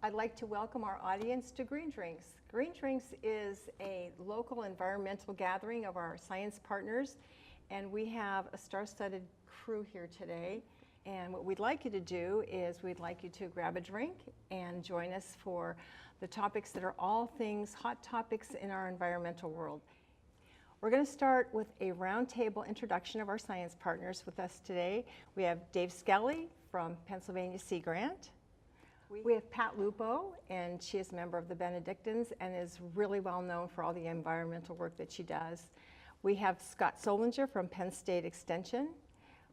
I'd like to welcome our audience to Green Drinks. Green Drinks is a local environmental gathering of our science partners, and we have a star-studded crew here today. And what we'd like you to do is we'd like you to grab a drink and join us for the topics that are all things, hot topics in our environmental world. We're going to start with a roundtable introduction of our science partners with us today. We have Dave Skelly from Pennsylvania Sea Grant. We have Pat Lupo, and she is a member of the Benedictines and is really well known for all the environmental work that she does. We have Scott Solinger from Penn State Extension.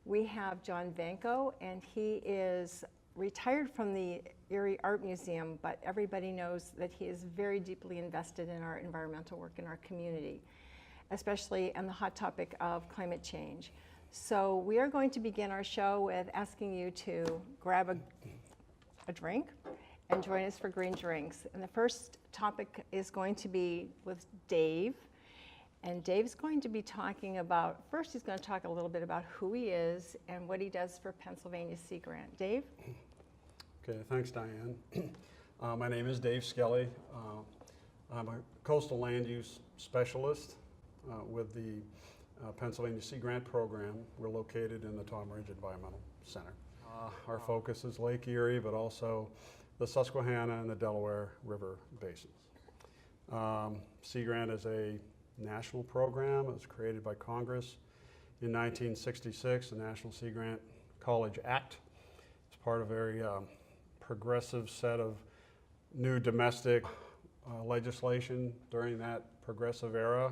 We have John Vanko, and he is retired from the Erie Art Museum, but everybody knows that he is very deeply invested in our environmental work in our community, especially on the hot topic of climate change. So we are going to begin our show with asking you to grab a drink and join us for Green Drinks. And the first topic is going to be with Dave. And Dave's going to be talking about, first he's going to talk a little bit about who he is and what he does for Pennsylvania Sea Grant. Dave? Okay, thanks, Diane. My name is Dave Skelly. I'm a coastal land use specialist with the Pennsylvania Sea Grant program. We're located in the Tom Ridge Environmental Center. Our focus is Lake Erie, but also the Susquehanna and the Delaware River basins. Sea Grant is a national program. It was created by Congress in 1966, the National Sea Grant College Act. It's part of a very progressive set of new domestic legislation during that progressive era.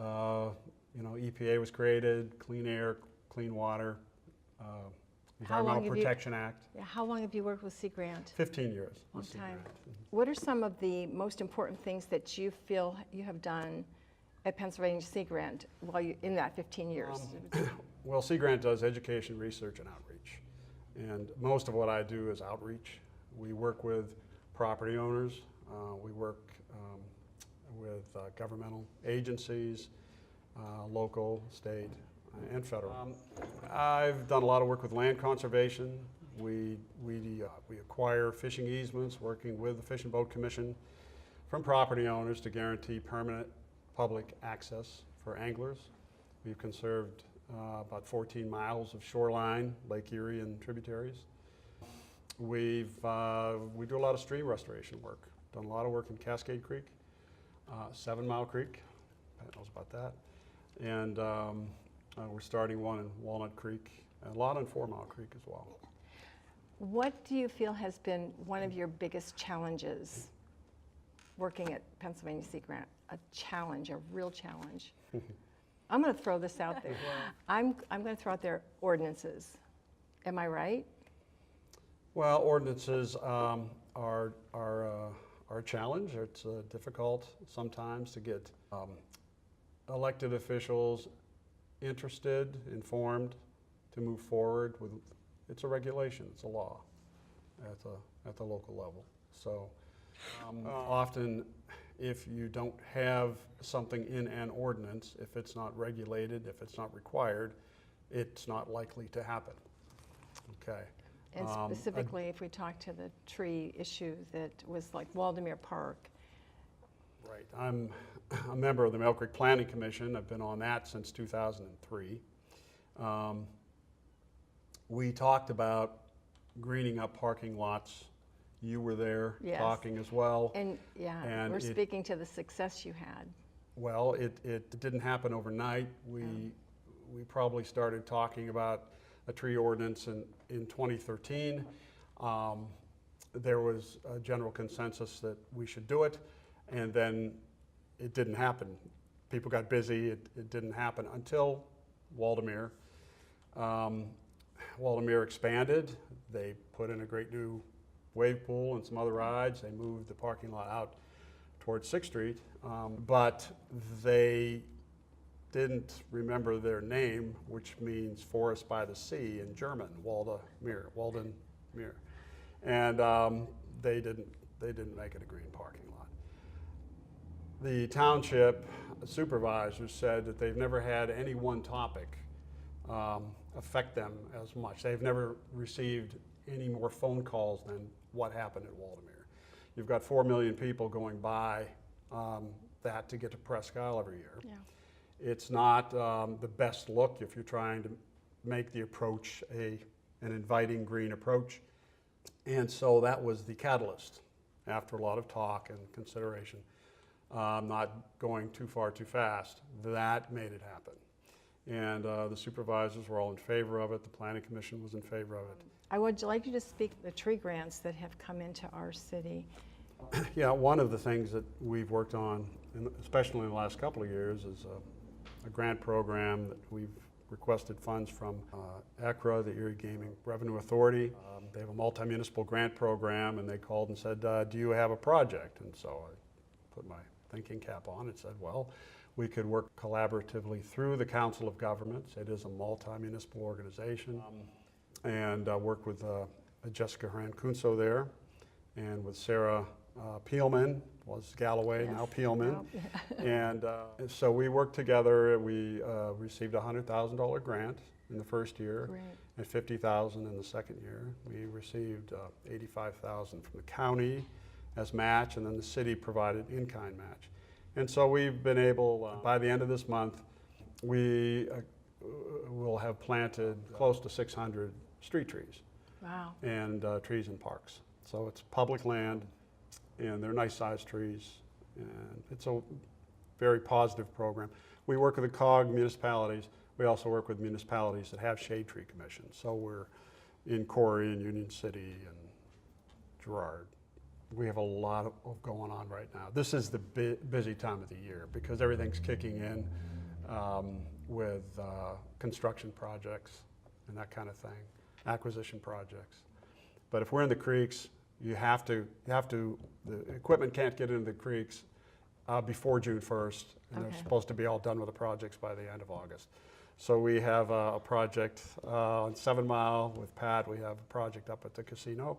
EPA was created, clean air, clean water, Environmental Protection Act. How long have you worked with Sea Grant? 15 years. Long time. What are some of the most important things that you feel you have done at Pennsylvania Sea Grant while you in that 15 years? Well, Sea Grant does education, research, and outreach. And most of what I do is outreach. We work with property owners. We work with governmental agencies, local, state, and federal. I've done a lot of work with land conservation. We acquire fishing easements, working with the Fish and Boat Commission from property owners to guarantee permanent public access for anglers. We've conserved about 14 miles of shoreline, Lake Erie and tributaries. We do a lot of stream restoration work. Done a lot of work in Cascade Creek, 7 Mile Creek, Pat knows about that. And we're starting one in Walnut Creek, and a lot in 4 Mile Creek as well. What do you feel has been one of your biggest challenges working at Pennsylvania Sea Grant? A challenge, a real challenge. I'm going to throw this out there. I'm going to throw out there ordinances. Am I right? Well, ordinances are a challenge. It's difficult sometimes to get elected officials interested, informed, to move forward with. It's a regulation. It's a law at the local level. So often, if you don't have something in an ordinance, if it's not regulated, if it's not required, it's not likely to happen. Okay. And specifically, if we talk to the tree issue that was like Waldemere Park. Right. I'm a member of the Mill Creek Planning Commission. I've been on that since 2003. We talked about greening up parking lots. You were there talking as well. And we're speaking to the success you had. Well, it didn't happen overnight. We probably started talking about a tree ordinance in 2013. There was a general consensus that we should do it, and then it didn't happen. People got busy. It didn't happen until Waldemere. Waldemere expanded. They put in a great new wave pool and some other rides. They moved the parking lot out towards 6th Street, but they didn't remember their name, which means forest by the sea in German, Waldenmere, and they didn't make it a green parking lot. The township supervisors said that they've never had any one topic affect them as much. They've never received any more phone calls than what happened at Waldemere. you've got 4 million people going by that to get to Presque Isle every year. Yeah. It's not the best look if you're trying to make the approach an inviting green approach. And so that was the catalyst after a lot of talk and consideration. Not going too far too fast, that made it happen. And the supervisors were all in favor of it. The planning commission was in favor of it. I would like you to speak the tree grants that have come into our city. Yeah, one of the things that we've worked on, especially in the last couple of years, is a grant program that we've requested funds from ECRA, the Erie Gaming Revenue Authority. They have a multi-municipal grant program, and they called and said, do you have a project? And so I put my thinking cap on and said, well, we could work collaboratively through the Council of Governments. It is a multi-municipal organization. And work with Jessica Haran-Kunso there, and with Sarah Peelman, was Galloway, Yes. now Peelman. Yep. And so we worked together. We received a $100,000 grant in the first year, Great. and $50,000 in the second year. We received $85,000 from the county as match, and then the city provided in-kind match. And so we've been able, by the end of this month, we will have planted close to 600 street trees. Wow. And trees in parks. So it's public land, and they're nice sized trees, and it's a very positive program. We work with the COG municipalities. We also work with municipalities that have shade tree commissions. So we're in Corey and Union City and Girard. We have a lot of going on right now. This is the busy time of the year because everything's kicking in with construction projects and that kind of thing, acquisition projects. But if we're in the creeks, the equipment can't get into the creeks before June 1st, and they're supposed to be all done with the projects by the end of August. So we have a project on 7 Mile with Pat. We have a project up at the casino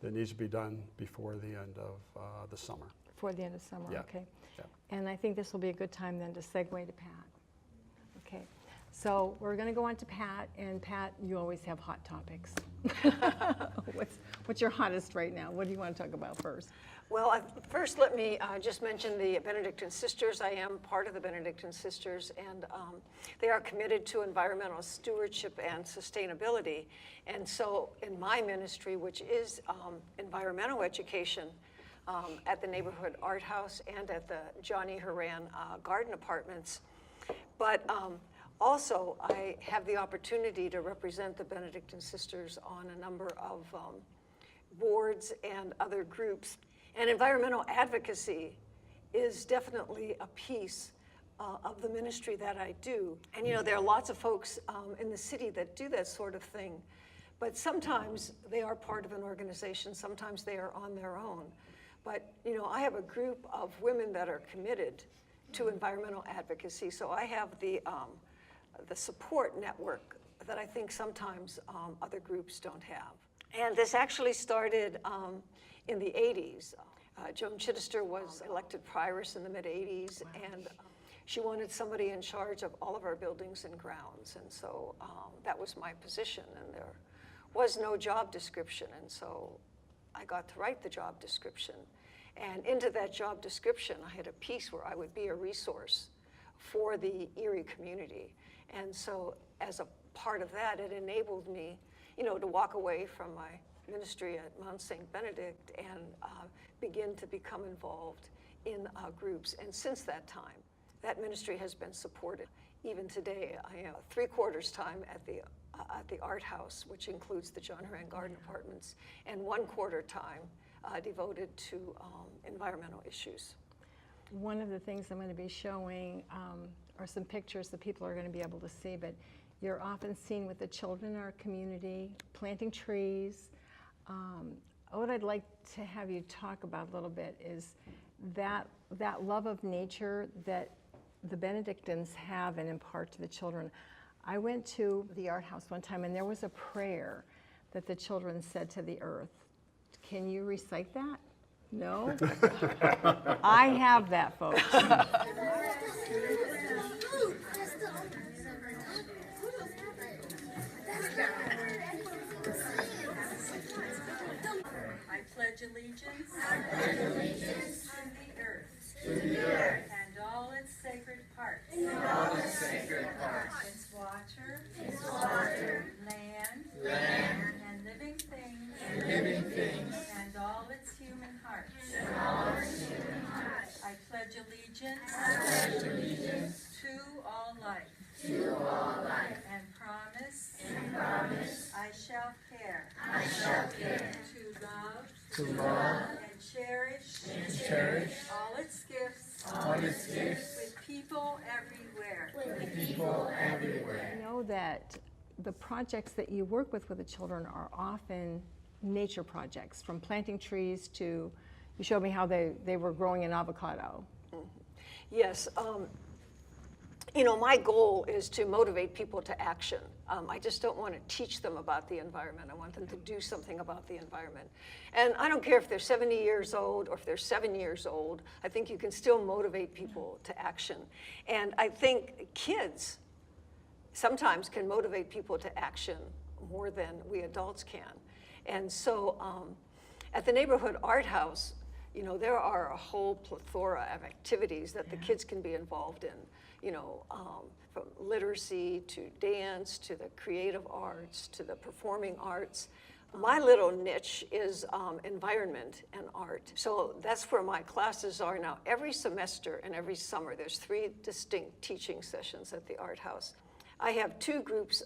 that needs to be done before the end of the summer. Before the end of summer, Yeah. okay. Yeah. And I think this will be a good time then to segue to Pat. Okay, so we're going to go on to Pat, and Pat, you always have hot topics. What's your hottest right now? What do you want to talk about first? Well, first let me just mention the Benedictine Sisters. I am part of the Benedictine Sisters, and they are committed to environmental stewardship and sustainability. And so in my ministry, which is environmental education at the Neighborhood Art House and at the Johnny Haran Garden Apartments, but also I have the opportunity to represent the Benedictine Sisters on a number of boards and other groups. And environmental advocacy is definitely a piece of the ministry that I do. And you know, there are lots of folks in the city that do that sort of thing, but sometimes they are part of an organization, sometimes they are on their own. But you know, I have a group of women that are committed to environmental advocacy, so I have the support network that I think sometimes other groups don't have. And this actually started in the 80s. Joan Chittister was elected prioress in the mid-80s, and she wanted somebody in charge of all of our buildings and grounds. And so that was my position, and there was no job description. And so I got to write the job description. And into that job description, I had a piece where I would be a resource for the Erie community. And so as a part of that, it enabled me, you know, to walk away from my ministry at Mount St. Benedict and begin to become involved in groups. And since that time, that ministry has been supported. Even today, I am 3/4 time at the Art House, which includes the John Haran Garden Apartments, and 1/4 time devoted to environmental issues. One of the things I'm going to be showing are some pictures that people are going to be able to see, but you're often seen with the children in our community, planting trees. What I'd like to have you talk about a little bit is that love of nature that the Benedictines have and impart to the children. I went to the art house one time, and there was a prayer that the children said to the earth. Can you recite that? No? I have that, folks. I pledge allegiance to the earth and all its sacred parts, its water, land, and living things, and all its human hearts. I pledge allegiance to all life, and promise I shall care to love and cherish all its gifts with people everywhere. I know that the projects that you work with the children are often nature projects, from planting trees to, you showed me how they were growing an avocado. Yes, you know, my goal is to motivate people to action. I just don't want to teach them about the environment. I want them to do something about the environment. And I don't care if they're 70 years old or if they're 7 years old. I think you can still motivate people to action. And I think kids sometimes can motivate people to action more than we adults can. And so at the Neighborhood Art House, you know, there are a whole plethora of activities that the kids can be involved in, you know, from literacy to dance to the creative arts to the performing arts. My little niche is environment and art. So that's where my classes are now. Every semester and every summer, there's 3 distinct teaching sessions at the Art House. I have 2 groups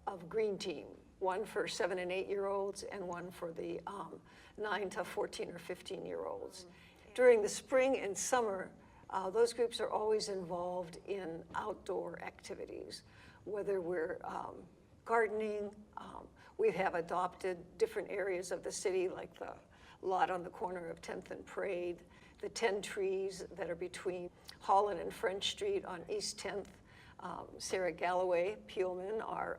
of Green Team, one for 7 and 8-year-olds and one for the 9 to 14 or 15-year-olds. During the spring and summer, those groups are always involved in outdoor activities, whether we're gardening. We have adopted different areas of the city, like the lot on the corner of 10th and Parade, the 10 trees that are between Holland and French Street on East 10th. Sarah Galloway Peelman, our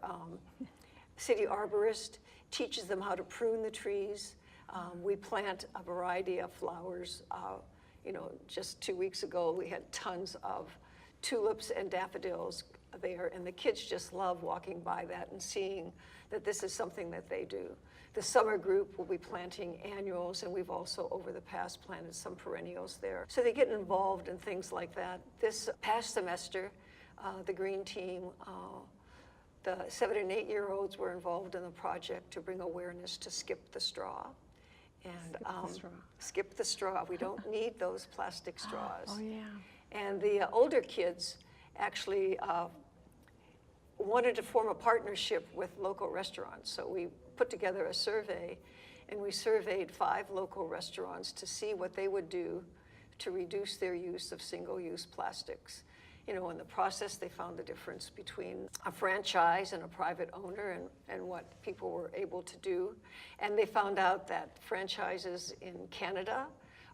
city arborist, teaches them how to prune the trees. We plant a variety of flowers. You know, just 2 weeks ago, we had tons of tulips and daffodils there, and the kids just love walking by that and seeing that this is something that they do. The summer group will be planting annuals, and we've also, over the past, planted some perennials there. So they get involved in things like that. This past semester, the Green Team, the 7 and 8-year-olds were involved in the project to bring awareness to Skip the Straw. And skip the straw. We don't need those plastic straws. Oh, yeah. And the older kids actually wanted to form a partnership with local restaurants. So we put together a survey, and we surveyed 5 local restaurants to see what they would do to reduce their use of single-use plastics. You know, in the process, they found the difference between a franchise and a private owner and what people were able to do. And they found out that franchises in Canada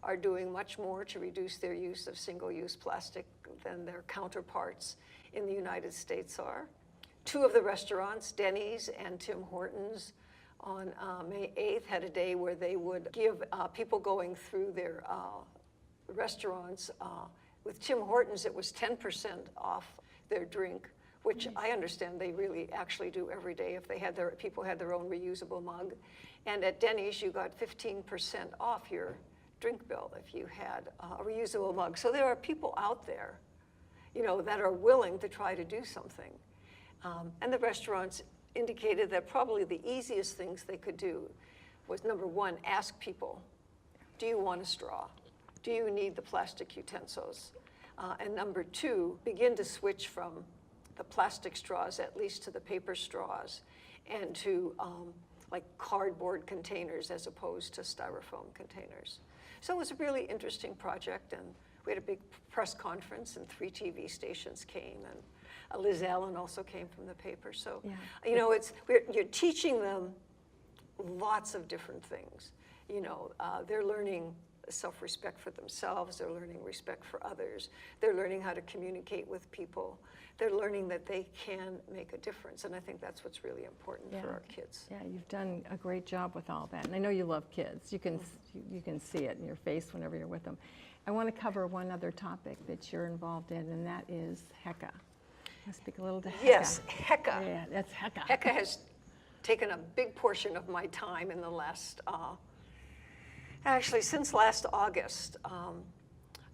are doing much more to reduce their use of single-use plastic than their counterparts in the United States are. 2 of the restaurants, Denny's and Tim Hortons, on May 8th had a day where they would give people going through their restaurants. With Tim Hortons, it was 10% off their drink, which I understand they really actually do every day if they had people had their own reusable mug. And at Denny's, you got 15% off your drink bill if you had a reusable mug. So there are people out there, you know, that are willing to try to do something. And the restaurants indicated that probably the easiest things they could do was, number 1, ask people, do you want a straw? Do you need the plastic utensils? And number 2, begin to switch from the plastic straws, at least, to the paper straws, and to like cardboard containers as opposed to styrofoam containers. So it was a really interesting project, and we had a big press conference, and 3 TV stations came, and Liz Allen also came from the paper. So, yeah. You know, you're teaching them lots of different things. You know, they're learning self-respect for themselves, they're learning respect for others, they're learning how to communicate with people, they're learning that they can make a difference, and I think that's what's really important for our kids. Yeah, you've done a great job with all that, and I know you love kids. You can see it in your face whenever you're with them. I want to cover one other topic that you're involved in, and that is HECA. Let's speak a little to HECA. Yes, HECA. Yeah, that's HECA. HECA has taken a big portion of my time in the last Actually, since last August,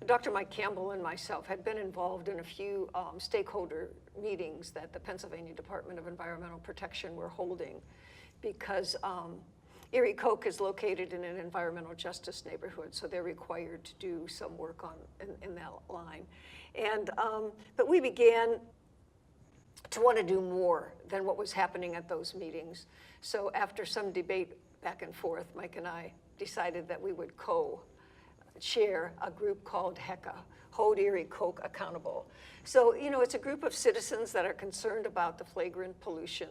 Dr. Mike Campbell and myself had been involved in a few stakeholder meetings that the Pennsylvania Department of Environmental Protection were holding because Erie Coke is located in an environmental justice neighborhood, so they're required to do some work in that line. And, but we began to want to do more than what was happening at those meetings. So after some debate back and forth, Mike and I decided that we would co-chair a group called HECA, Hold Erie Coke Accountable. So, you know, it's a group of citizens that are concerned about the flagrant pollution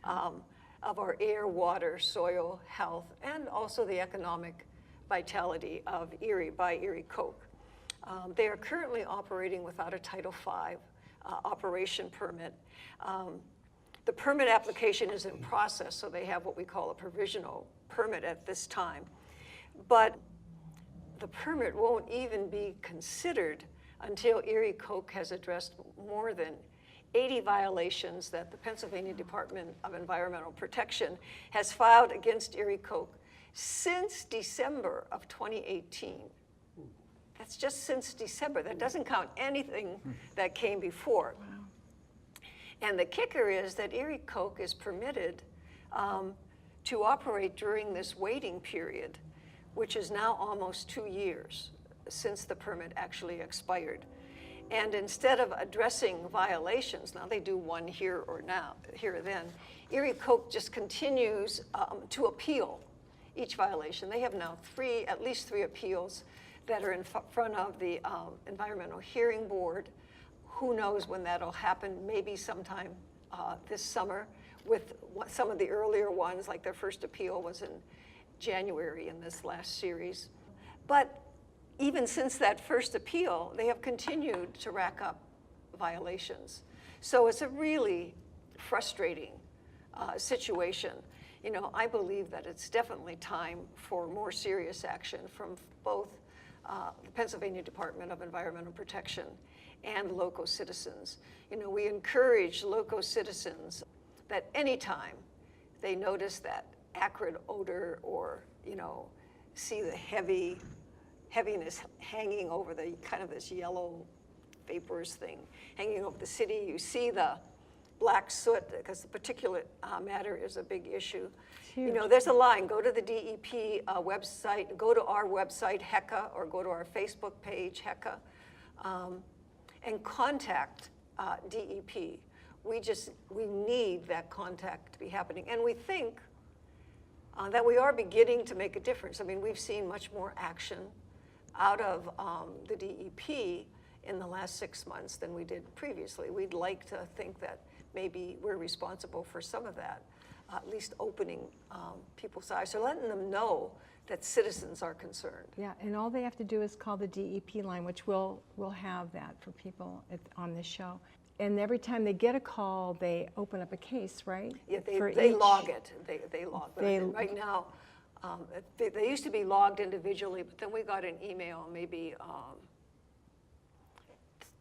of our air, water, soil, health, and also the economic vitality of Erie by Erie Coke. They are currently operating without a Title V operation permit. The permit application is in process, so they have what we call a provisional permit at this time. But the permit won't even be considered until Erie Coke has addressed more than 80 violations that the Pennsylvania Department of Environmental Protection has filed against Erie Coke since December of 2018. That's just since December. That doesn't count anything that came before. Wow. And the kicker is that Erie Coke is permitted to operate during this waiting period, which is now almost 2 years since the permit actually expired. And instead of addressing violations, now they do one here or then, Erie Coke just continues to appeal each violation. They have now at least three appeals that are in front of the Environmental Hearing Board. Who knows when that'll happen, maybe sometime this summer, with some of the earlier ones, like their first appeal was in January in this last series. But even since that first appeal, they have continued to rack up violations. So it's a really frustrating situation. You know, I believe that it's definitely time for more serious action from both the Pennsylvania Department of Environmental Protection and local citizens. You know, we encourage local citizens that anytime they notice that acrid odor or, you know, see the heaviness hanging over the kind of this yellow vapors thing hanging over the city, you see the black soot, because the particulate matter is a big issue. You know, there's a line, go to the DEP website, go to our website, HECA, or go to our Facebook page, HECA, and contact DEP. We need that contact to be happening. And we think that we are beginning to make a difference. I mean, we've seen much more action out of the DEP in the last 6 months than we did previously. We'd like to think that maybe we're responsible for some of that, at least opening people's eyes, so letting them know that citizens are concerned. Yeah, and all they have to do is call the DEP line, which we'll have that for people on this show. And every time they get a call, they open up a case, right? Yeah, they log it. They log it. Right now, they used to be logged individually, but then we got an email maybe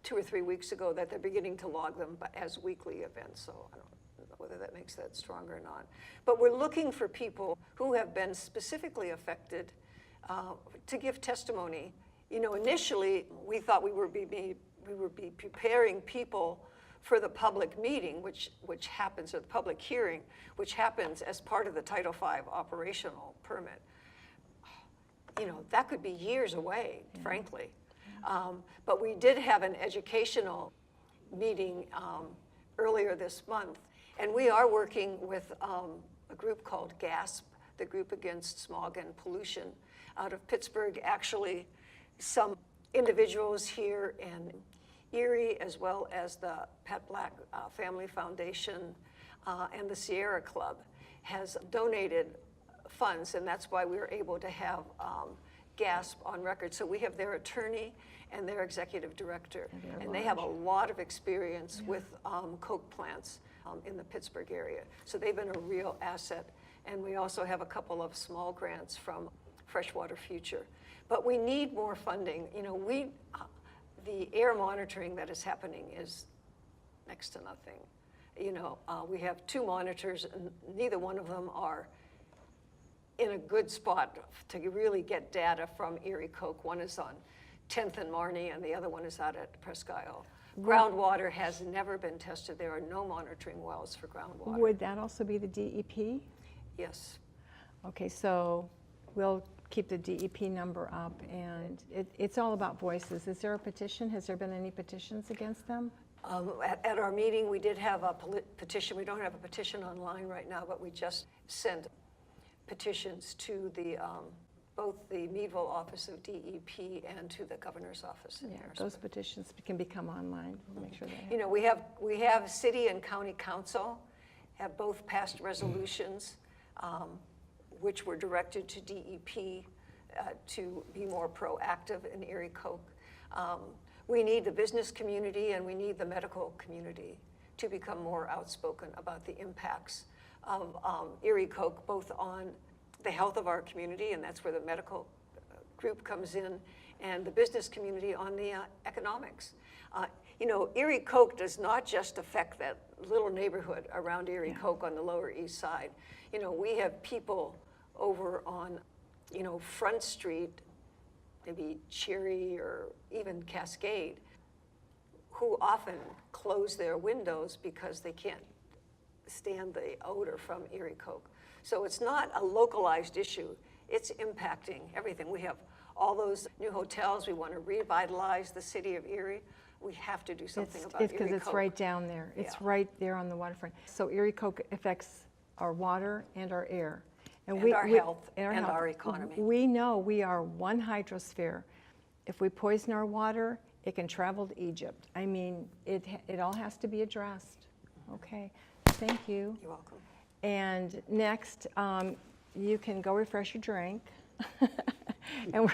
2 or 3 weeks ago that they're beginning to log them as weekly events. So I don't know whether that makes that stronger or not. But we're looking for people who have been specifically affected to give testimony. You know, initially we thought we would be preparing people for the public meeting, which happens, or the public hearing, which happens as part of the Title V operational permit. You know, that could be years away, frankly. But we did have an educational meeting earlier this month, and we are working with a group called GASP, the Group Against Smog and Pollution, out of Pittsburgh. Actually, some individuals here in Erie, as well as the Pat Black Family Foundation and the Sierra Club, has donated funds, and that's why we were able to have GASP on record. So we have their attorney and their executive director, and they have a lot of experience with coke plants in the Pittsburgh area. So they've been a real asset. And we also have a couple of small grants from Freshwater Future. But we need more funding. You know, the air monitoring that is happening is next to nothing. You know, we have 2 monitors, and neither one of them are in a good spot to really get data from Erie Coke. One is on 10th and Marnie, and the other one is out at Presque Isle. Groundwater has never been tested. There are no monitoring wells for groundwater. Would that also be the DEP? Yes. Okay, so we'll keep the DEP number up, and it's all about voices. Is there a petition? Has there been any petitions against them? At our meeting, we did have a petition. We don't have a petition online right now, but we just sent petitions to the both the Meadville Office of DEP and to the Governor's Office in Harrisburg. Those petitions can become online. We'll make sure they You know, we have city and county council have both passed resolutions which were directed to DEP to be more proactive in Erie Coke. We need the business community and we need the medical community to become more outspoken about the impacts of Erie Coke, both on the health of our community, and that's where the medical group comes in, and the business community on the economics. You know, Erie Coke does not just affect that little neighborhood around Erie Coke on the Lower East Side. You know, we have people over on, you know, Front Street, maybe Cherry or even Cascade, who often close their windows because they can't stand the odor from Erie Coke. So it's not a localized issue. It's impacting everything. We have all those new hotels. We want to revitalize the city of Erie. We have to do something about Erie Coke. It's because it's right down there. It's Yeah. right there on the waterfront. So Erie Coke affects our water and our air. And our health and health. our economy. We know we are one hydrosphere. If we poison our water, it can travel to Egypt. I mean, it all has to be addressed. Okay, thank you. You're welcome. And next, you can go refresh your drink. And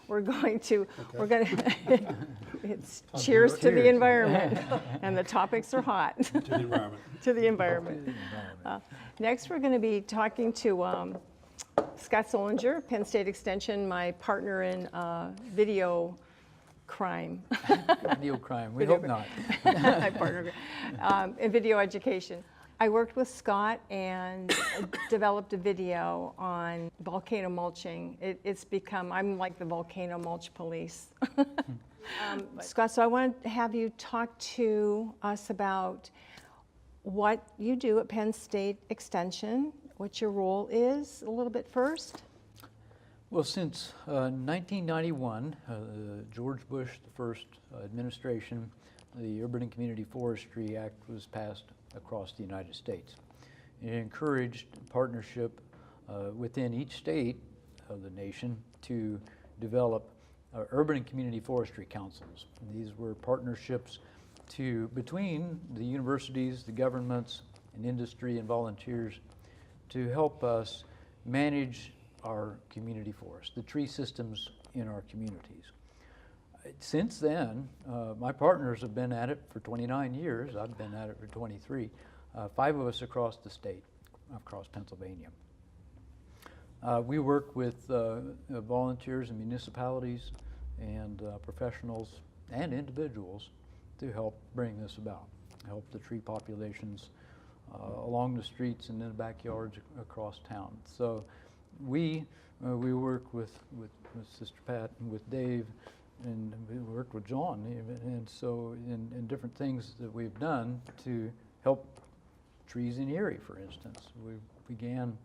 we're going to, it's cheers to the environment. And the topics are hot. To the environment. To the environment. Next, we're going to be talking to Scott Solinger, Penn State Extension, my partner in video crime. Video crime, we hope not. My partner in video education. I worked with Scott and developed a video on volcano mulching. It's become, I'm like the volcano mulch police. Scott, so I want to have you talk to us about what you do at Penn State Extension, what your role is a little bit first. Well, since 1991, George Bush, the first administration, the Urban and Community Forestry Act was passed across the United States. It encouraged partnership within each state of the nation to develop urban and community forestry councils. These were partnerships between the universities, the governments, and industry and volunteers to help us manage our community forests, the tree systems in our communities. Since then, my partners have been at it for 29 years. I've been at it for 23. 5 of us across the state, across Pennsylvania. We work with volunteers and municipalities and professionals and individuals to help bring this about, help the tree populations along the streets and in the backyards across town. So we work with Sister Pat and with Dave, and we worked with John even, and so in different things that we've done to help trees in Erie, for instance. We began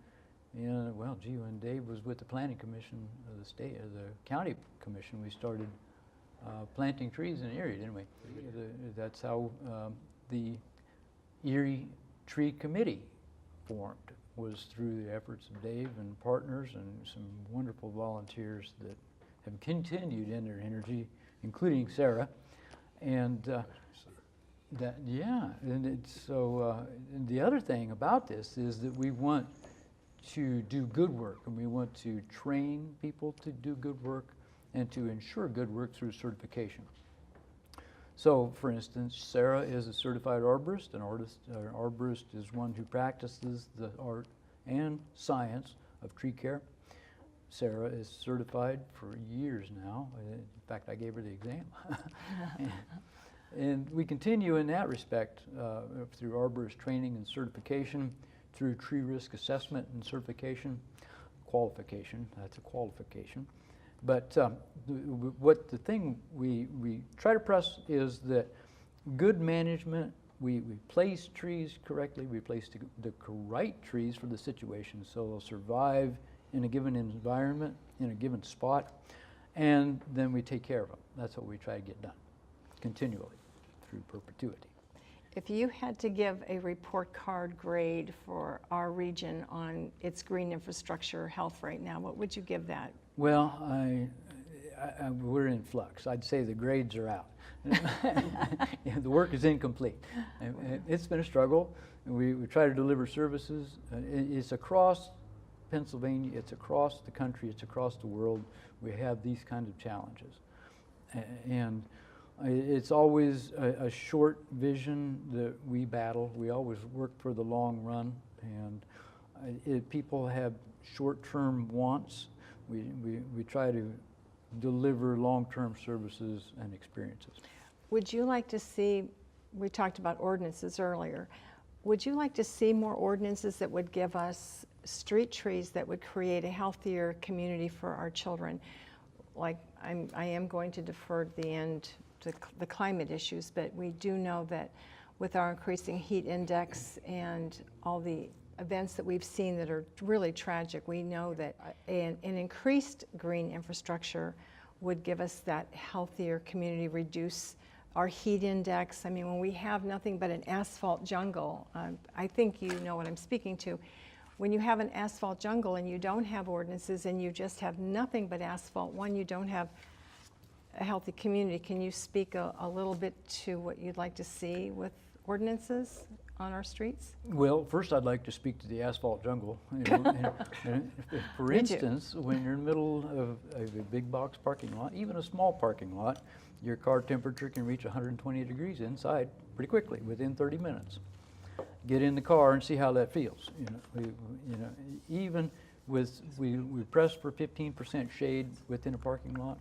when Dave was with the Planning Commission of the state, the County Commission, we started planting trees in Erie, didn't we? That's how the Erie Tree Committee formed, was through the efforts of Dave and partners and some wonderful volunteers that have continued in their energy, including Sarah. And and the other thing about this is that we want to do good work, and we want to train people to do good work and to ensure good work through certification. So, for instance, Sarah is a certified arborist. An arborist is one who practices the art and science of tree care. Sarah is certified for years now. In fact, I gave her the exam. And we continue in that respect through arborist training and certification, through tree risk assessment and certification, qualification. That's a qualification. But the thing we try to press is that good management, we place trees correctly, we place the right trees for the situation so they'll survive in a given environment, in a given spot, and then we take care of them. That's what we try to get done continually through perpetuity. If you had to give a report card grade for our region on its green infrastructure health right now, what would you give that? Well, we're in flux. I'd say the grades are out. The work is incomplete. It's been a struggle. We try to deliver services. It's across Pennsylvania, it's across the country, it's across the world. We have these kinds of challenges. And it's always a short vision that we battle. We always work for the long run, and people have short-term wants. We try to deliver long-term services and experiences. Would you like to see, we talked about ordinances earlier, would you like to see more ordinances that would give us street trees that would create a healthier community for our children? Like, I am going to defer the end to the climate issues, but we do know that with our increasing heat index and all the events that we've seen that are really tragic, we know that an increased green infrastructure would give us that healthier community, reduce our heat index. I mean, when we have nothing but an asphalt jungle, I think you know what I'm speaking to. When you have an asphalt jungle and you don't have ordinances and you just have nothing but asphalt, one, you don't have a healthy community. Can you speak a little bit to what you'd like to see with ordinances on our streets? Well, first I'd like to speak to the asphalt jungle. You know, and for instance, when you're in the middle of a big box parking lot, even a small parking lot, your car temperature can reach 120 degrees inside pretty quickly, within 30 minutes. Get in the car and see how that feels. Even with, we press for 15% shade within a parking lot.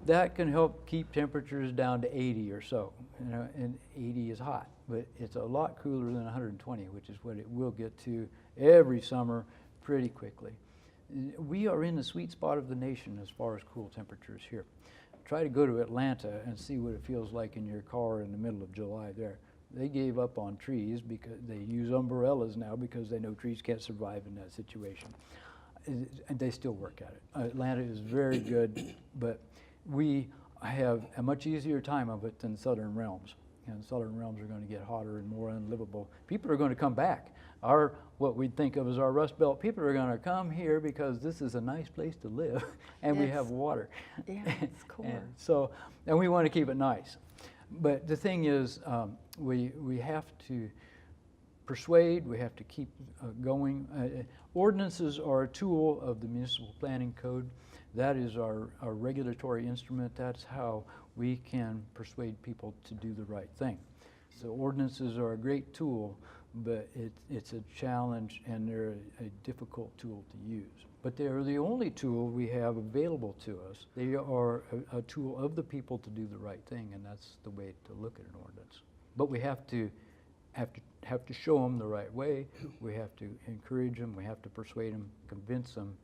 That can help keep temperatures down to 80 or so, and 80 is hot, but it's a lot cooler than 120, which is what it will get to every summer pretty quickly. We are in the sweet spot of the nation as far as cool temperatures here. Try to go to Atlanta and see what it feels like in your car in the middle of July there. They gave up on trees because they use umbrellas now because they know trees can't survive in that situation. And they still work at it. Atlanta is very good, but we have a much easier time of it than southern realms. And southern realms are going to get hotter and more unlivable. People are going to come back. What we'd think of as our Rust Belt, people are going to come here because this is a nice place to live and we have water. Yeah, it's cooler. and we want to keep it nice. But the thing is, we have to persuade, we have to keep going. Ordinances are a tool of the municipal planning code. That is our regulatory instrument. That's how we can persuade people to do the right thing. So ordinances are a great tool, but it's a challenge and they're a difficult tool to use. But they're the only tool we have available to us. They are a tool of the people to do the right thing, and that's the way to look at an ordinance. But we have to show them the right way. We have to encourage them. We have to persuade them, convince them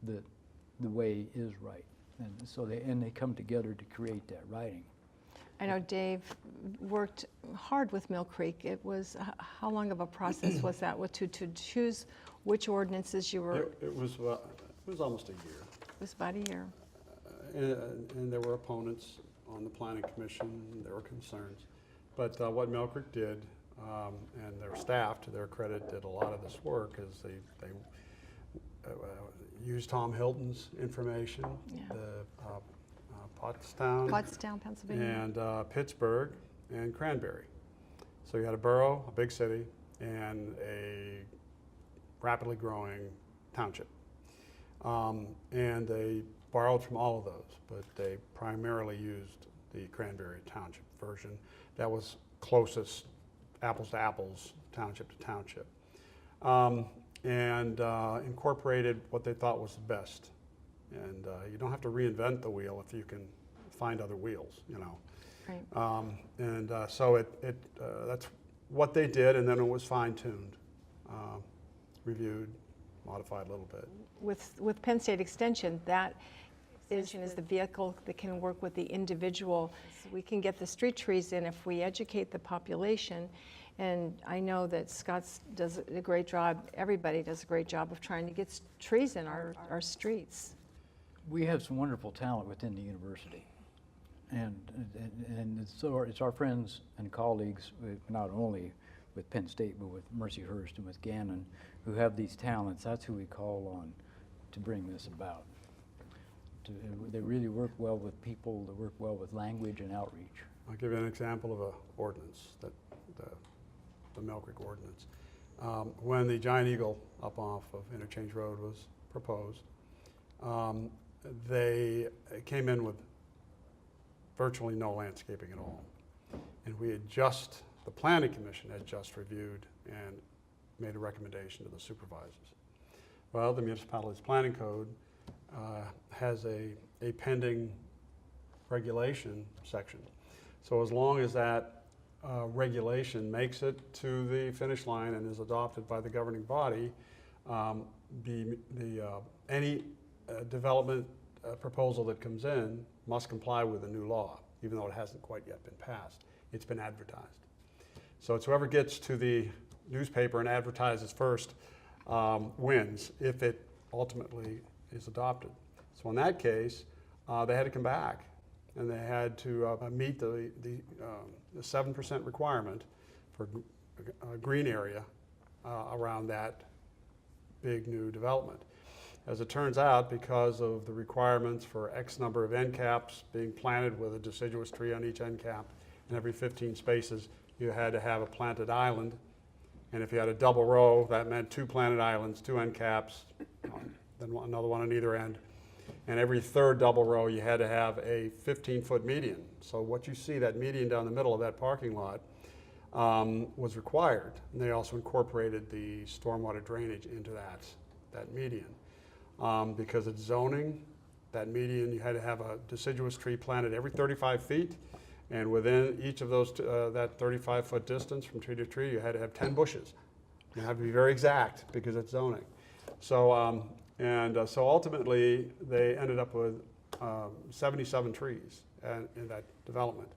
that the way is right. And so they come together to create that writing. I know Dave worked hard with Mill Creek. It was, how long of a process was that to choose which ordinances you were? It was almost a year. It was about a year. And there were opponents on the planning commission, there were concerns. But what Mill Creek did, and their staff, to their credit, did a lot of this work, is they used Tom Hilton's information, the Pottstown, Pennsylvania. And Pittsburgh and Cranberry. So you had a borough, a big city, and a rapidly growing township. And they borrowed from all of those, but they primarily used the Cranberry Township version. That was closest, apples to apples, township to township. And incorporated what they thought was the best. And you don't have to reinvent the wheel if you can find other wheels, you know. Right. So that's what they did, and then it was fine-tuned, reviewed, modified a little bit. With Penn State Extension, that is the vehicle that can work with the individual. We can get the street trees in if we educate the population. And I know that Scott's does a great job, everybody does a great job of trying to get trees in our streets. We have some wonderful talent within the university. And it's our friends and colleagues, not only with Penn State, but with Mercyhurst and with Gannon, who have these talents. That's who we call on to bring this about. They really work well with people, they work well with language and outreach. I'll give you an example of an ordinance, the Mill Creek ordinance. When the Giant Eagle up off of Interchange Road was proposed, they came in with virtually no landscaping at all. And the Planning Commission had just reviewed and made a recommendation to the supervisors. Well, the municipality's planning code has a pending regulation section. So as long as that regulation makes it to the finish line and is adopted by the governing body, any development proposal that comes in must comply with the new law, even though it hasn't quite yet been passed. It's been advertised. So it's whoever gets to the newspaper and advertises first wins if it ultimately is adopted. So in that case, they had to come back and they had to meet the 7% requirement for a green area around that big new development. As it turns out, because of the requirements for X number of end caps being planted with a deciduous tree on each end cap, and every 15 spaces you had to have a planted island. And if you had a double row, that meant 2 planted islands, 2 end caps, then another one on either end. And every third double row, you had to have a 15-foot median. So what you see, that median down the middle of that parking lot, was required. And they also incorporated the stormwater drainage into that median. Because it's zoning, that median, you had to have a deciduous tree planted every 35 feet. And within each of those, that 35-foot distance from tree to tree, you had to have 10 bushes. You have to be very exact because it's zoning. So, so ultimately, they ended up with 77 trees in that development.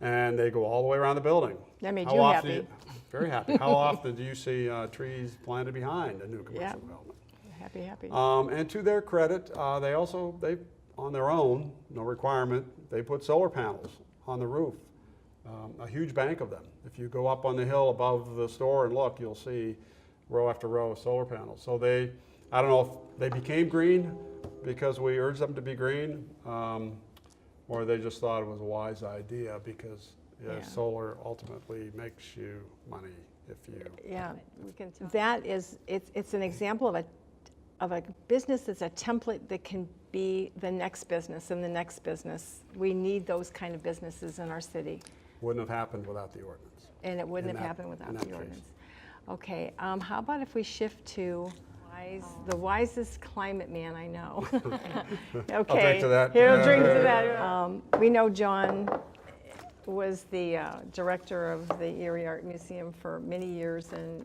And they go all the way around the building. That made you happy. Very happy. How often do you see trees planted behind a new commercial development? Happy. And to their credit, they on their own, no requirement, they put solar panels on the roof, a huge bank of them. If you go up on the hill above the store and look, you'll see row after row of solar panels. So I don't know if they became green because we urged them to be green, or they just thought it was a wise idea because solar ultimately makes you money if you... Yeah, we can tell. That is, it's an example of a business that's a template that can be the next business and the next business. We need those kind of businesses in our city. Wouldn't have happened without the ordinance. And it wouldn't have happened without the ordinance. Okay, how about if we shift to the wisest climate man I know. Okay, I'll drink to that. He'll drink to that. We know John was the director of the Erie Art Museum for many years and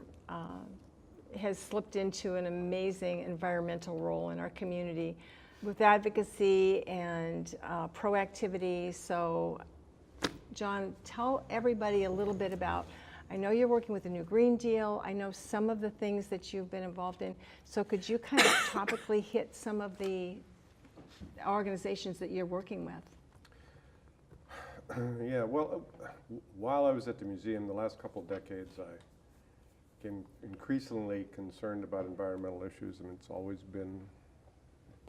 has slipped into an amazing environmental role in our community with advocacy and proactivity. So, John, tell everybody a little bit about, I know you're working with the new Green Deal. I know some of the things that you've been involved in. So could you kind of topically hit some of the organizations that you're working with? Yeah, well, while I was at the museum the last couple of decades, I became increasingly concerned about environmental issues, and it's always been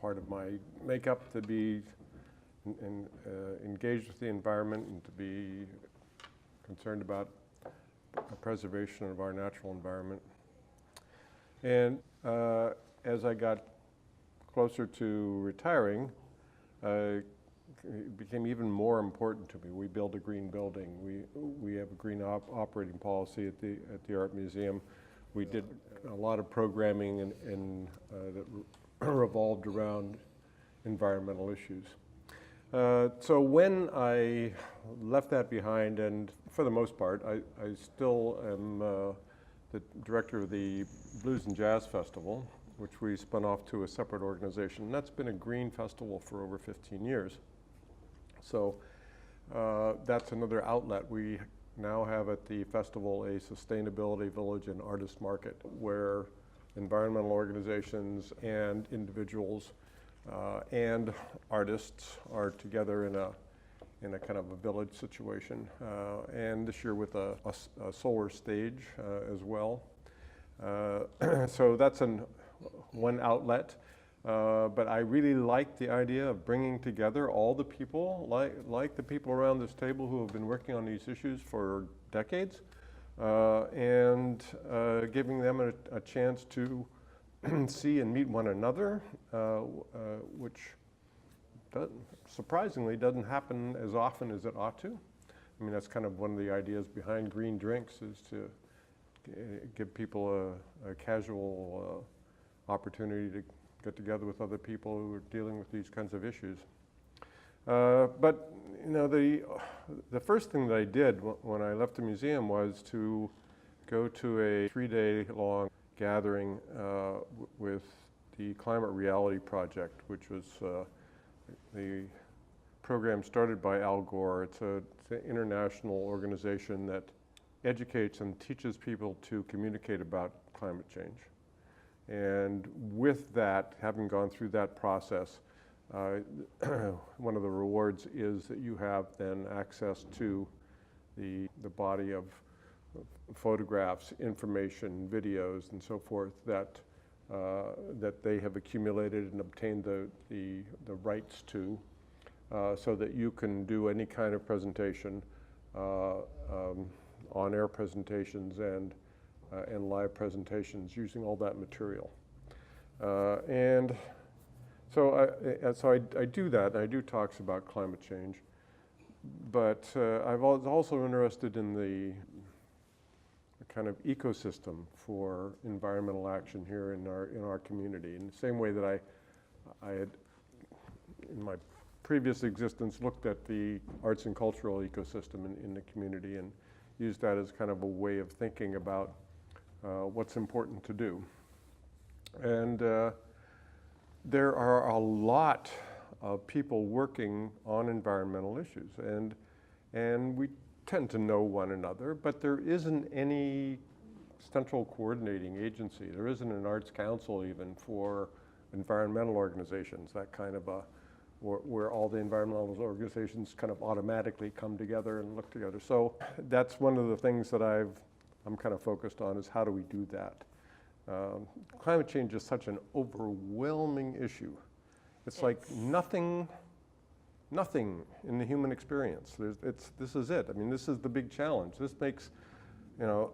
part of my makeup to be engaged with the environment and to be concerned about the preservation of our natural environment. And as I got closer to retiring, it became even more important to me. We build a green building. We have a green operating policy at the Art Museum. We did a lot of programming that revolved around environmental issues. So when I left that behind, and for the most part, I still am the director of the Blues and Jazz Festival, which we spun off to a separate organization. And that's been a green festival for over 15 years. So that's another outlet. We now have at the festival a sustainability village and artist market where environmental organizations and individuals and artists are together in a kind of a village situation. And this year with a solar stage as well. So that's one outlet. But I really like the idea of bringing together all the people, like the people around this table who have been working on these issues for decades, and giving them a chance to see and meet one another, which surprisingly doesn't happen as often as it ought to. I mean, that's kind of one of the ideas behind green drinks, is to give people a casual opportunity to get together with other people who are dealing with these kinds of issues. But you know, the first thing that I did when I left the museum was to go to a 3-day-long gathering with the Climate Reality Project, which was the program started by Al Gore. It's an international organization that educates and teaches people to communicate about climate change. And with that, having gone through that process, one of the rewards is that you have then access to the body of photographs, information, videos, and so forth that they have accumulated and obtained the rights to, so that you can do any kind of presentation, on-air presentations and live presentations using all that material. And so I do that. I do talks about climate change, but I was also interested in the kind of ecosystem for environmental action here in our community. In the same way that I had, in my previous existence, looked at the arts and cultural ecosystem in the community and used that as kind of a way of thinking about what's important to do. And there are a lot of people working on environmental issues, and we tend to know one another, but there isn't any central coordinating agency. There isn't an arts council even for environmental organizations, that kind of where all the environmental organizations kind of automatically come together and look together. So that's one of the things that I'm kind of focused on, is how do we do that? Climate change is such an overwhelming issue. It's like nothing in the human experience. This is it. I mean, this is the big challenge. This makes, you know,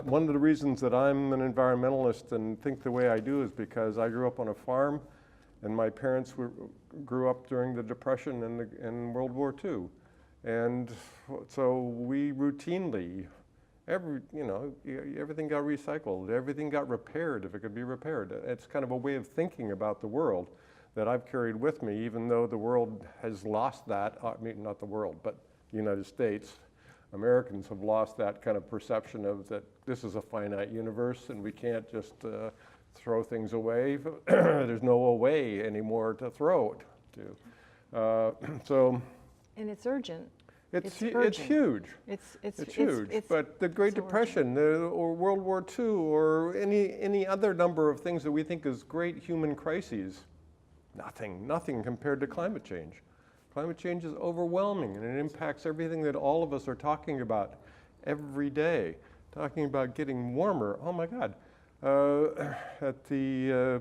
one of the reasons that I'm an environmentalist and think the way I do is because I grew up on a farm, and my parents grew up during the Depression and World War II. And so we routinely, everything got recycled, everything got repaired if it could be repaired. It's kind of a way of thinking about the world that I've carried with me, even though the world has lost that. I mean, not the world, but the United States. Americans have lost that kind of perception of that this is a finite universe and we can't just throw things away. There's no way anymore to throw it to. And it's urgent. It's urgent. huge. It's huge. But the Great Depression, or World War II, or any other number of things that we think is great human crises, nothing compared to climate change. Climate change is overwhelming, and it impacts everything that all of us are talking about every day. Talking about getting warmer. Oh my God! At the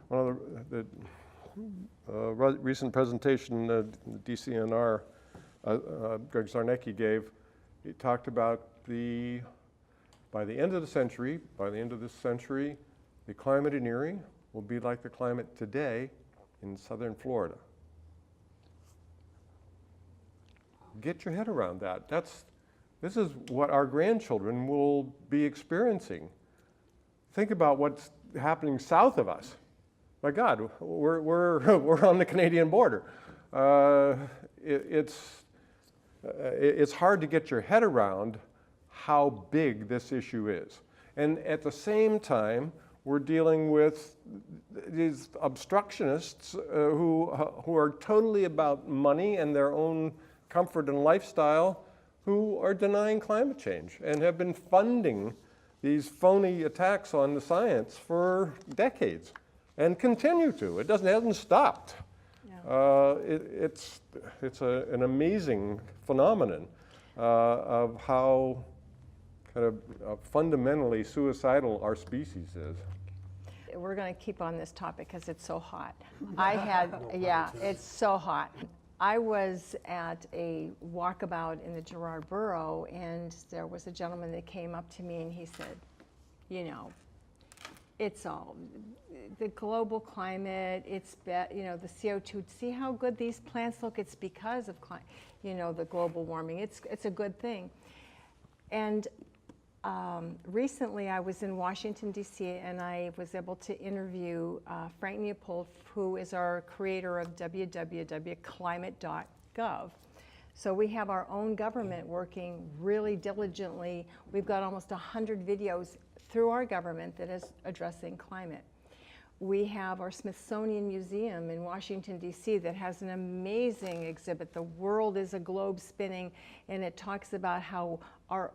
one of the recent presentation, the DCNR. Greg Zarnecki gave, he talked about by the end of this century, the climate in Erie will be like the climate today in southern Florida. Get your head around that. This is what our grandchildren will be experiencing. Think about what's happening south of us. My God, we're on the Canadian border. It's hard to get your head around how big this issue is. And at the same time, we're dealing with these obstructionists who are totally about money and their own comfort and lifestyle, who are denying climate change and have been funding these phony attacks on the science for decades and continue to. It hasn't stopped. Yeah. It's an amazing phenomenon of how kind of fundamentally suicidal our species is. We're going to keep on this topic because it's so hot. Yeah, it's so hot. I was at a walkabout in the Girard Borough, and there was a gentleman that came up to me and he said, you know, it's all, the global climate, the CO2, see how good these plants look? It's because of, the global warming. It's a good thing. And recently I was in Washington, D.C., and I was able to interview Frank Leopold, who is our creator of www.climate.gov. So we have our own government working really diligently. We've got almost 100 videos through our government that is addressing climate. We have our Smithsonian Museum in Washington, D.C. that has an amazing exhibit, The World is a Globe Spinning, and it talks about how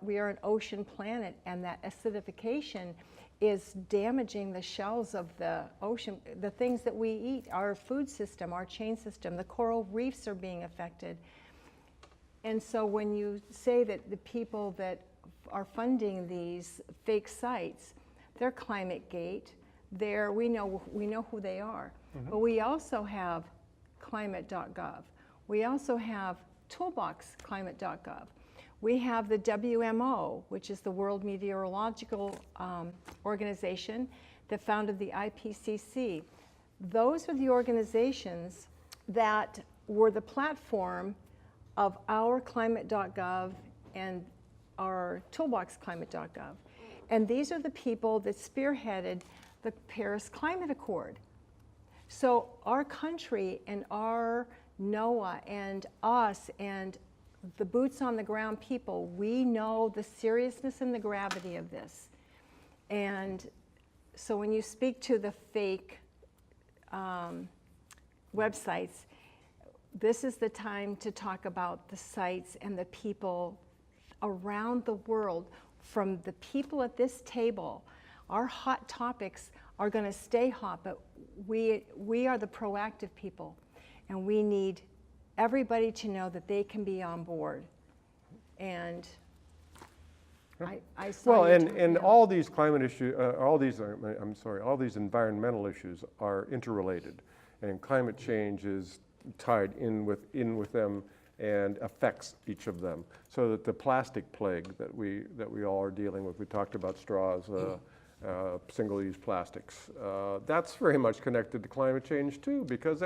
we are an ocean planet, and that acidification is damaging the shells of the ocean, the things that we eat, our food system, our chain system. The coral reefs are being affected. And so when you say that the people that are funding these fake sites, they're ClimateGate, we know who they are. Mm-hmm. But we also have climate.gov. We also have toolboxclimate.gov. We have the WMO, which is the World Meteorological Organization that founded the IPCC. Those are the organizations that were the platform of our climate.gov and our toolboxclimate.gov. And these are the people that spearheaded the Paris Climate Accord. So our country and our NOAA and us and the boots on the ground people, we know the seriousness and the gravity of this. And so when you speak to the fake websites, this is the time to talk about the sites and the people around the world. From the people at this table, our hot topics are going to stay hot, but we are the proactive people, and we need everybody to know that they can be on board. And I saw well, and yeah. all these climate issues, all these environmental issues are interrelated, and climate change is tied in with them and affects each of them. So that the plastic plague that we all are dealing with, we talked about straws, single-use plastics. That's very much connected to climate change too, because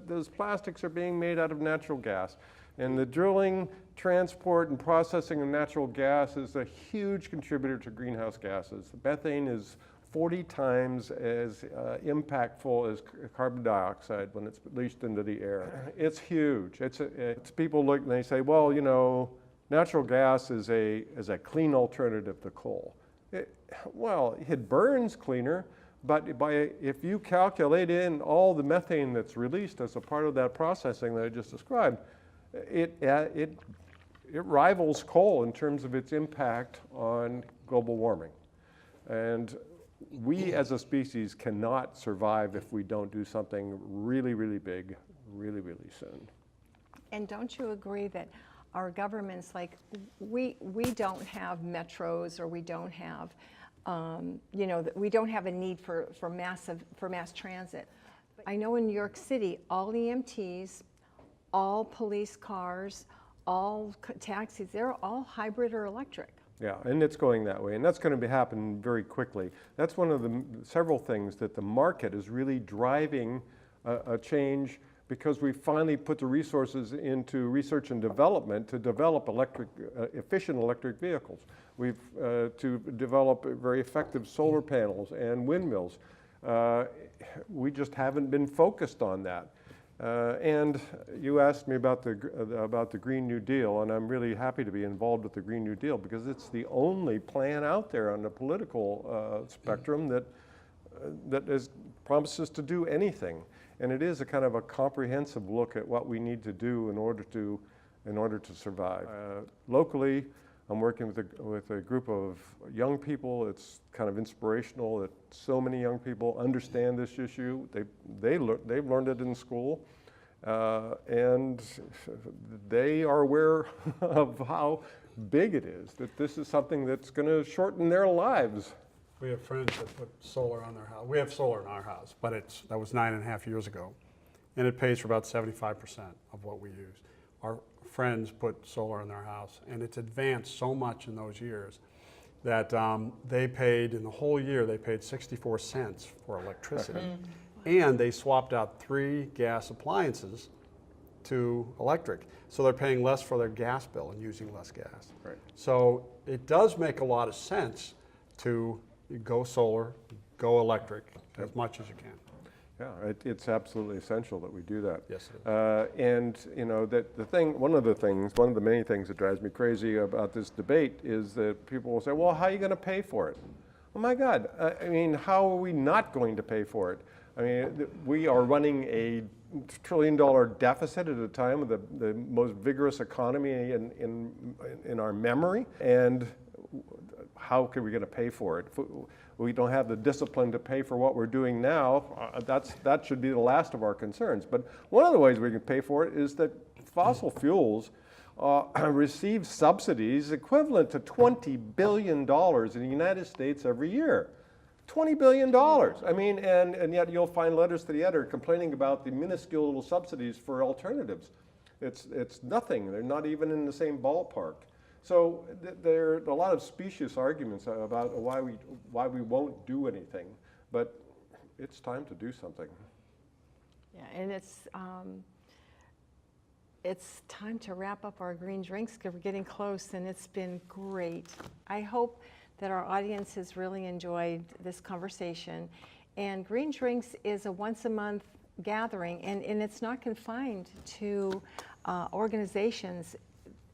those plastics are being made out of natural gas. And the drilling, transport, and processing of natural gas is a huge contributor to greenhouse gases. Methane is 40 times as impactful as carbon dioxide when it's released into the air. It's huge. It's people look and they say, well, natural gas is a clean alternative to coal. It burns cleaner, but if you calculate in all the methane that's released as a part of that processing that I just described, it rivals coal in terms of its impact on global warming. And we as a species cannot survive if we don't do something really, really big, really, really soon. And don't you agree that our governments, like we don't have metros, or we don't have, we don't have a need for mass transit. I know in New York City, all EMTs, all police cars, all taxis, they're all hybrid or electric. Yeah, and it's going that way, and that's going to happen very quickly. That's one of the several things that the market is really driving a change, because we finally put the resources into research and development to develop efficient electric vehicles. We've to develop very effective solar panels and windmills. We just haven't been focused on that. And you asked me about the Green New Deal, and I'm really happy to be involved with the Green New Deal, because it's the only plan out there on the political spectrum that promises to do anything. And it is a kind of a comprehensive look at what we need to do in order to survive. Locally, I'm working with a group of young people. It's kind of inspirational that so many young people understand this issue. They've learned it in school, and they are aware of how big it is, that this is something that's going to shorten their lives. We have friends that put solar on their house. We have solar in our house, but that was 9.5 years ago. And it pays for about 75% of what we use. Our friends put solar in their house, and it's advanced so much in those years that they paid, in the whole year, they paid 64 cents for electricity. And they swapped out 3 gas appliances to electric. So they're paying less for their gas bill and using less gas. Right. So it does make a lot of sense to go solar, go electric as much as you can. Yeah, it's absolutely essential that we do that. Yes, it is. And you know that one of the many things that drives me crazy about this debate is that people will say, "Well, how are you going to pay for it?" Oh my God! I mean, how are we not going to pay for it? I mean, we are running a $1 trillion deficit at a time of the most vigorous economy in our memory, and how are we going to pay for it? If we don't have the discipline to pay for what we're doing now, that should be the last of our concerns. But one of the ways we can pay for it is that fossil fuels receive subsidies equivalent to $20 billion in the United States every year. $20 billion. I mean, and yet you'll find letters to the editor complaining about the minuscule little subsidies for alternatives. It's nothing. They're not even in the same ballpark. So there are a lot of specious arguments about why we won't do anything, but it's time to do something. Yeah, and it's time to wrap up our green drinks because we're getting close, and it's been great. I hope that our audience has really enjoyed this conversation. And Green Drinks is a once-a-month gathering, and it's not confined to organizations.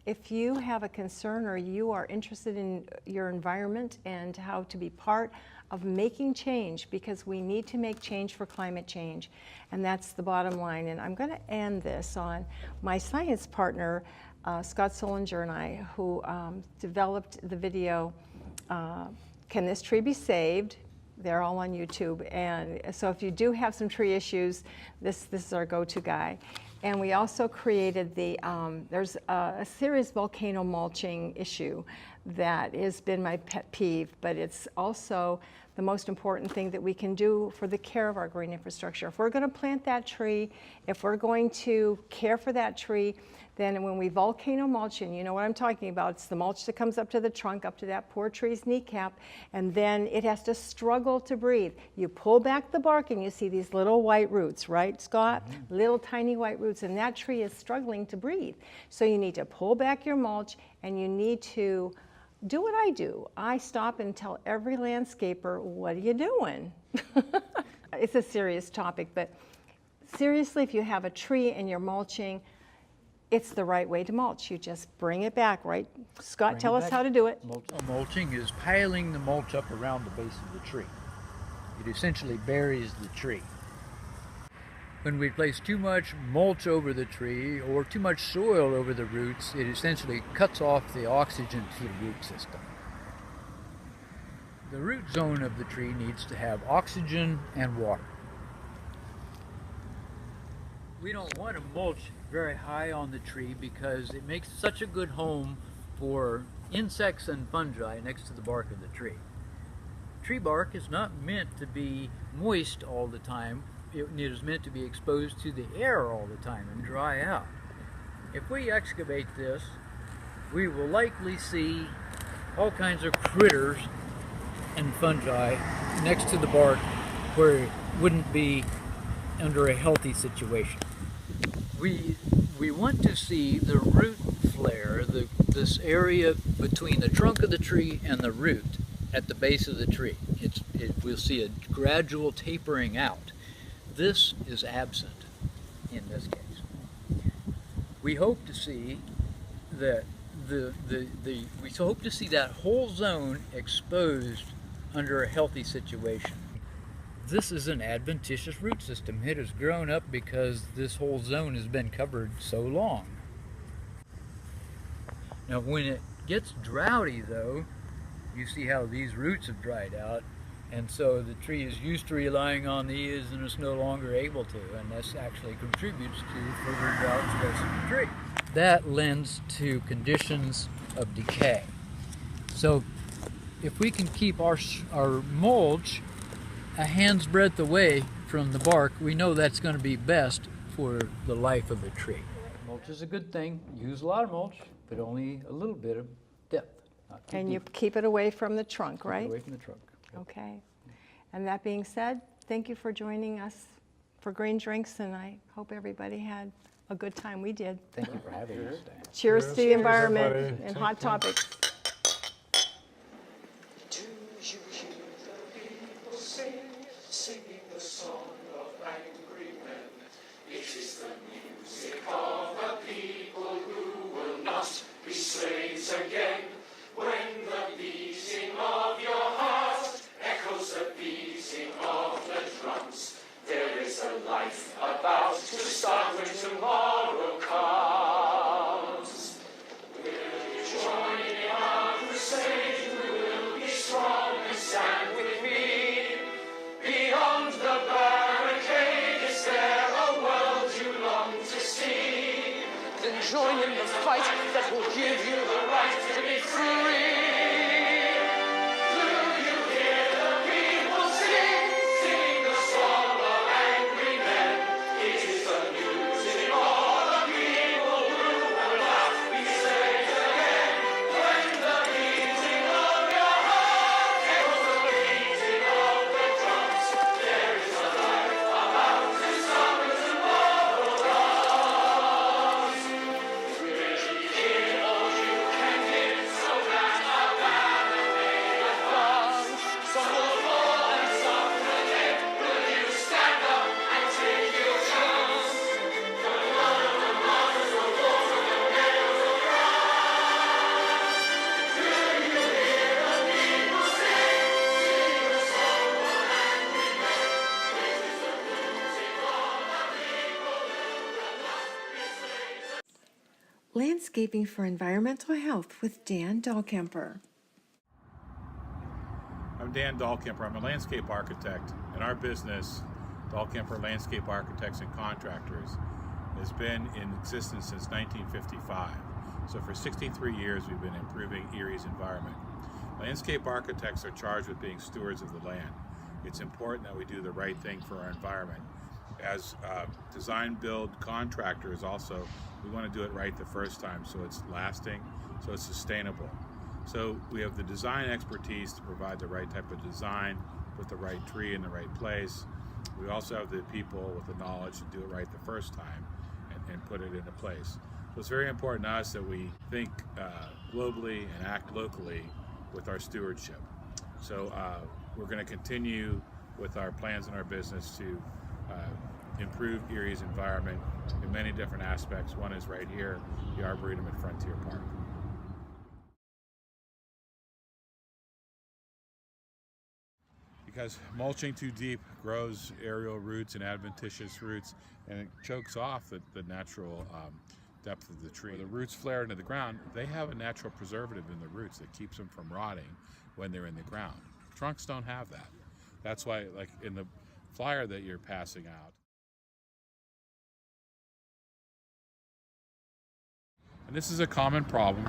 If you have a concern or you are interested in your environment and how to be part of making change, because we need to make change for climate change, and that's the bottom line. And I'm going to end this on my science partner, Scott Solinger, and I, who developed the video, Can This Tree Be Saved? They're all on YouTube. And so if you do have some tree issues, this is our go-to guy. And we also created there's a serious volcano mulching issue that has been my pet peeve, but it's also the most important thing that we can do for the care of our green infrastructure. If we're going to plant that tree, if we're going to care for that tree, then when we volcano mulch, and you know what I'm talking about, it's the mulch that comes up to the trunk, up to that poor tree's kneecap, and then it has to struggle to breathe. You pull back the bark and you see these little white roots, right, Scott? Mm-hmm. Little tiny white roots, and that tree is struggling to breathe. So you need to pull back your mulch, and you need to do what I do. I stop and tell every landscaper, what are you doing? It's a serious topic, but seriously, if you have a tree and you're mulching, it's the right way to mulch. You just bring it back, right? Scott, tell us how to do it. Mulching is piling the mulch up around the base of the tree. It essentially buries the tree. When we place too much mulch over the tree or too much soil over the roots, it essentially cuts off the oxygen to the root system. The root zone of the tree needs to have oxygen and water. We don't want to mulch very high on the tree because it makes such a good home for insects and fungi next to the bark of the tree. Tree bark is not meant to be moist all the time. It is meant to be exposed to the air all the time and dry out. If we excavate this, we will likely see all kinds of critters and fungi next to the bark where it wouldn't be under a healthy situation. We want to see the root flare, this area between the trunk of the tree and the root at the base of the tree. We'll see a gradual tapering out. This is absent in this case. We hope to see that we hope to see that whole zone exposed under a healthy situation. this is an adventitious root system. It has grown up because this whole zone has been covered so long. Now when it gets droughty though, you see how these roots have dried out, and so the tree is used to relying on these and is no longer able to, and this actually contributes to further drought stress of the tree. That lends to conditions of decay. So if we can keep our mulch a hand's breadth away from the bark, we know that's going to be best for the life of the tree. Mulch is a good thing. Use a lot of mulch, but only a little bit of depth. Not too And you deep. keep it away from the trunk, Keep it right? away from the trunk. Okay. And that being said, thank you for joining us for Green Drinks, and I hope everybody had a good time. We did. Thank you for having us, Diane. Cheers to the environment everybody. and Take Hot care. Topics. Do you hear the people sing, singing the song of angry men? It is the music of the people who will not be slaves again. When the beating of your heart echoes the beating of the drums, there is a life about to start when tomorrow comes. Will you join in our crusade? We will be strong and stand with me. Beyond the barricade, is there a world you long to see? Then join in the fight that will give you the right to be free. Do you hear the people sing, sing the song of angry men? It is the music of the people who will not be slaves again. When the beating of your heart echoes the beating of the drums, there is a life about to start when tomorrow comes. Really give all you can give, so that our banner may advance. Some will fall and some will live. Will you stand up and take your chance? Landscaping for Environmental Health with Dan Dahlkemper. I'm Dan Dahlkemper. I'm a landscape architect, and our business, Dahlkemper Landscape Architects and Contractors, has been in existence since 1955. So for 63 years, we've been improving Erie's environment. Landscape architects are charged with being stewards of the land. It's important that we do the right thing for our environment. As design build contractors also, we want to do it right the first time so it's lasting, so it's sustainable. So we have the design expertise to provide the right type of design, put the right tree in the right place. We also have the people with the knowledge to do it right the first time and put it into place. So it's very important to us that we think globally and act locally with our stewardship. So we're going to continue with our plans in our business to improve Erie's environment in many different aspects. One is right here, the Arboretum at Frontier Park. Because mulching too deep grows aerial roots and adventitious roots, and it chokes off the natural depth of the tree. When the roots flare into the ground, they have a natural preservative in the roots that keeps them from rotting when they're in the ground. Trunks don't have that. That's why, like in the flyer that you're passing out, and this is a common problem,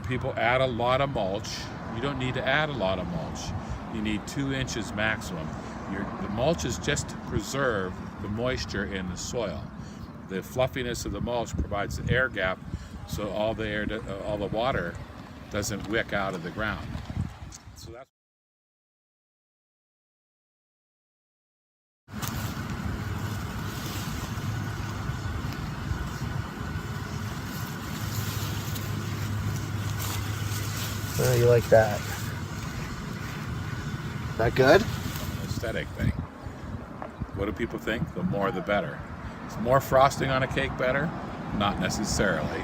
people add a lot of mulch. You don't need to add a lot of mulch. You need 2 inches maximum. The mulch is just to preserve the moisture in the soil. The fluffiness of the mulch provides the air gap, so all the water doesn't wick out of the ground. So that's Oh, you like that? That good? an aesthetic thing. What do people think? The more the better. Is more frosting on a cake better? Not necessarily.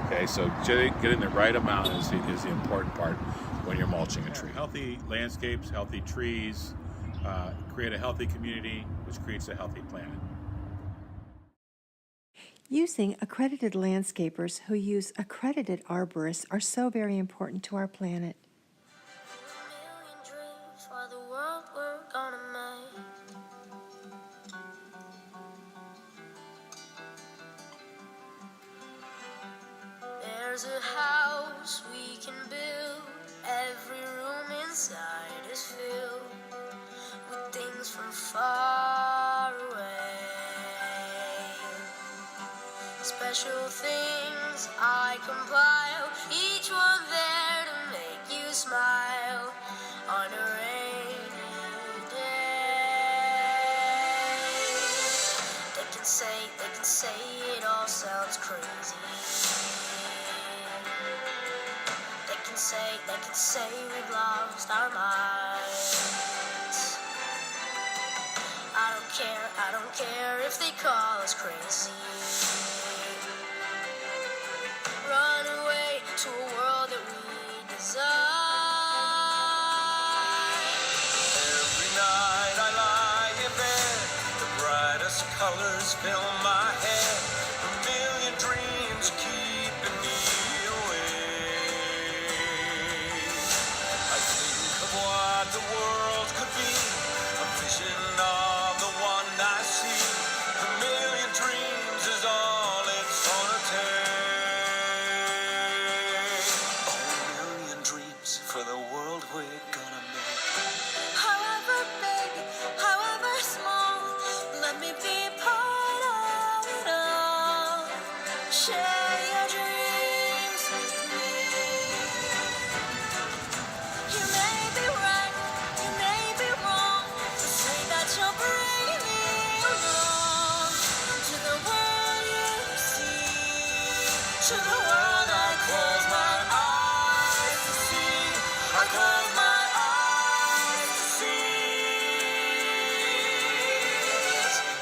Okay, so getting the right amount is the important part when you're mulching a tree. Healthy landscapes, healthy trees, create a healthy community, which creates a healthy planet. Using accredited landscapers who use accredited arborists are so very important to our planet. There's a house we can build, every room inside is filled with things from far away. Special things I compile, each one there to make you smile on a rainy day. They can say it all sounds crazy. They can say we've lost our minds. I don't care if they call us crazy. Run away to a world that we desire. Every night I lie in bed, the brightest colors fill my head, a million dreams keeping me awake. I think of what the world could be, a vision of the one I see. A million dreams is all it's gonna take. A million dreams for the world we're gonna make. However big, however small, let me be part of it all. Share your dreams with me. You may be right, you may be wrong, to say that you're bringing me along to the world you see, to the world I close my eyes to see. I close my eyes to see.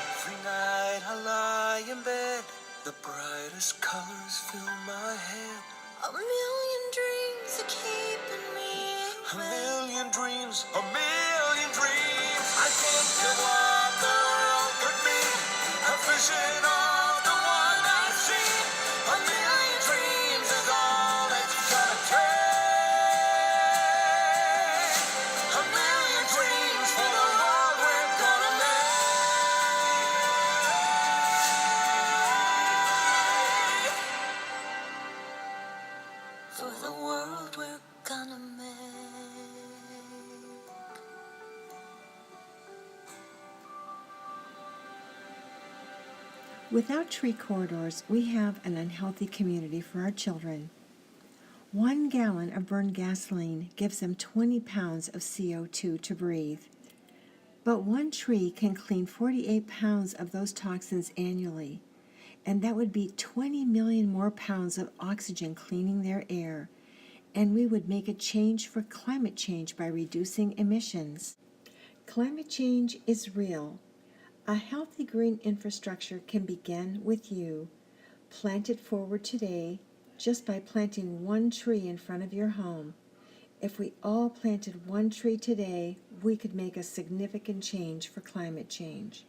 Every night I lie in bed, the brightest colors fill my head. A million dreams are keeping me A awake. million dreams, a million dreams. I think of what the world could be, a vision of the one I see. A million dreams is all it's gonna take. A million dreams for the world we're gonna make. For the world we're gonna make. Without tree corridors, we have an unhealthy community for our children. 1 gallon of burned gasoline gives them 20 pounds of CO2 to breathe. But one tree can clean 48 pounds of those toxins annually, and that would be 20 million more pounds of oxygen cleaning their air, and we would make a change for climate change by reducing emissions. Climate change is real. A healthy green infrastructure can begin with you. Plant it forward today just by planting 1 tree in front of your home. If we all planted 1 tree today, we could make a significant change for climate change.